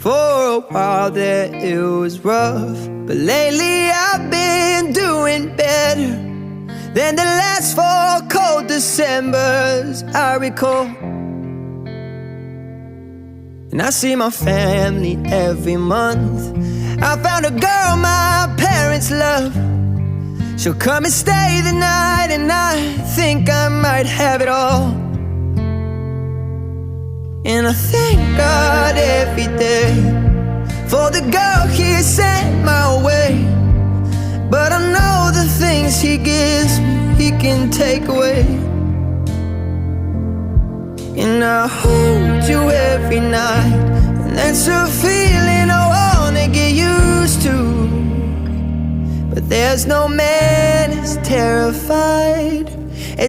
For a while there it was rough, but lately I've been doing better than the last 4 cold Decembers I recall. And I see my family every month. I found a girl my parents love. She'll come and stay the night, and I think I might have it all. And I thank God every day for the girl He sent my way. But I know the things He gives me, He can take away. And I hold you every night, and that's a feeling I wanna get used to. But there's no man as terrified